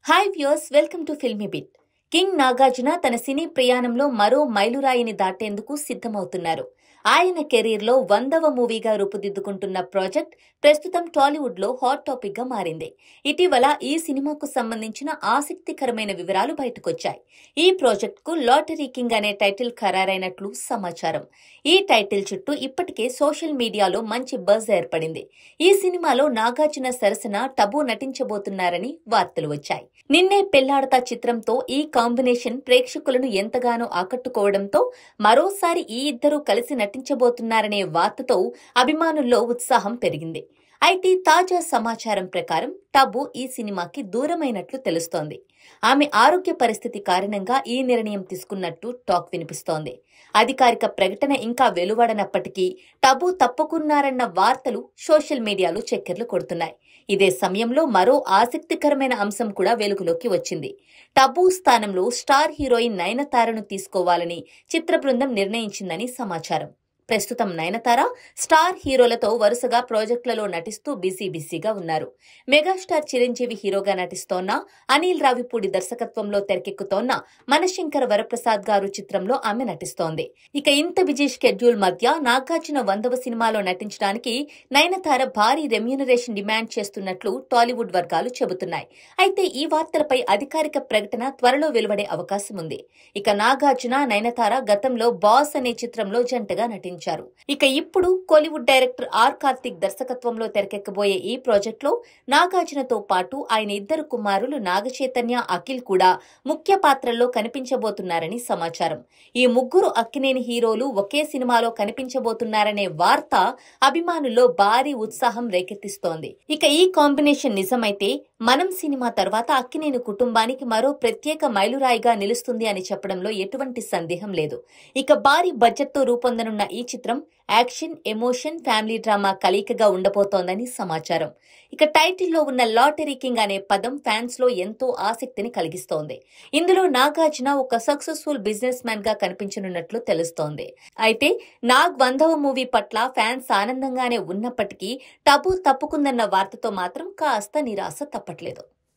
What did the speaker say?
Hi viewers, welcome to filmy bit. King Nagarjuna తన సినీ ప్రయాణంలో మరో మైలురాయిని దాటేందుకు సిద్ధమవుతున్నారు. ఆయన కెరీర్లో 100వ మూవీగా రూపుదిద్దుకుంటున్న ప్రాజెక్ట్ ప్రస్తుతం టాలీవుడ్ లో హాట్ టాపిక్ గా మారింది. ఇటీవల ఈ సినిమాకు సంబంధించిన ఆసక్తికరమైన వివరాలు బయటకొచ్చాయి. ఈ ప్రాజెక్ట్ కు లాటరీ కింగ్ అనే టైటిల్ ఖరారైనట్లు సమాచారం. ఈ టైటిల్ చుట్టూ ఇప్పటికే సోషల్ మీడియాలో మంచి బజ్ ఏర్పడింది. ఈ సినిమాలో నాగార్జున సరసన టబు నటించబోతున్నారని వార్తలు వచ్చాయి. నిన్నే పెళ్లాడతా చిత్రంతో ఈ కాంబినేషన్ ప్రేక్షకులను ఎంతగానో ఆకట్టుకోవడంతో మరోసారి ఈ ఇద్దరూ కలిసి నటించబోతున్నారనే వార్తతో అభిమానుల్లో ఉత్సాహం పెరిగింది. అయితే తాజా సమాచారం ప్రకారం టబు ఈ సినిమాకి దూరమైనట్లు తెలుస్తోంది. ఆమె ఆరోగ్య పరిస్థితి కారణంగా ఈ నిర్ణయం తీసుకున్నట్టు టాక్ వినిపిస్తోంది. అధికారిక ప్రకటన ఇంకా వెలువడనప్పటికీ టబు తప్పుకున్నారన్న వార్తలు సోషల్ మీడియాలో చక్కర్లు కొడుతున్నాయి. ఇదే సమయంలో మరో ఆసక్తికరమైన అంశం కూడా వెలుగులోకి వచ్చింది. టబు స్థానంలో స్టార్ హీరోయిన్ నయనతారను తీసుకోవాలని చిత్ర బృందం నిర్ణయించిందని సమాచారం. ప్రస్తుతం నయనతార స్టార్ హీరోలతో వరుసగా ప్రాజెక్టులలో నటిస్తూ బిజీగా ఉన్నారు. మెగాస్టార్ చిరంజీవి హీరోగా నటిస్తోన్న, అనిల్ రావిపూడి దర్శకత్వంలో తెరకెక్కుతోన్న మనశంకర వరప్రసాద్ గారు చిత్రంలో ఆమె నటిస్తోంది. ఇక ఇంత బిజీ షెడ్యూల్ మధ్య నాగార్జున 100వ సినిమాలో నటించడానికి నయనతార భారీ రెమ్యూనరేషన్ డిమాండ్ చేస్తున్నట్లు టాలీవుడ్ వర్గాలు చెబుతున్నాయి. అయితే ఈ వార్తలపై అధికారిక ప్రకటన త్వరలో వెలువడే అవకాశం ఉంది. ఇక నాగార్జున, నయనతార గతంలో బాస్ అనే చిత్రంలో జంటగా నటించారు. ఇక ఇప్పుడు కోలీవుడ్ డైరెక్టర్ ఆర్ కార్తిక్ దర్శకత్వంలో తెరకెక్కబోయే ఈ ప్రాజెక్టులో నాగార్జునతో పాటు ఆయన ఇద్దరు కుమారులు నాగచైతన్య, అఖిల్ కూడా ముఖ్య పాత్రల్లో కనిపించబోతున్నారని సమాచారం. ఈ ముగ్గురు అక్కినేని హీరోలు ఒకే సినిమాలో కనిపించబోతున్నారనే వార్త అభిమానుల్లో భారీ ఉత్సాహం రేకెత్తిస్తోంది. ఇక ఈ కాంబినేషన్ నిజమైతే మనం సినిమా తర్వాత అక్కినేని కుటుంబానికి మరో ప్రత్యేక మైలురాయిగా నిలుస్తుంది అని చెప్పడంలో ఎటువంటి సందేహం లేదు. ఇక భారీ బడ్జెట్తో రూపొందనున్న ఈ చిత్రం యాక్షన్, ఎమోషన్, ఫ్యామిలీ డ్రామా కలయికగా ఉండబోతోందని సమాచారం. ఇక టైటిల్లో ఉన్న లాటరీ కింగ్ అనే పదం ఫ్యాన్స్ లో ఎంతో ఆసక్తిని కలిగిస్తోంది. ఇందులో నాగార్జున ఒక సక్సెస్ఫుల్ బిజినెస్ మ్యాన్ గా కనిపించనున్నట్లు తెలుస్తోంది. అయితే నాగ్ 100వ మూవీ పట్ల ఫ్యాన్స్ ఆనందంగానే ఉన్నప్పటికీ టబు తప్పుకుందన్న వార్తతో మాత్రం కాస్త నిరాశ తప్పట్లేదు.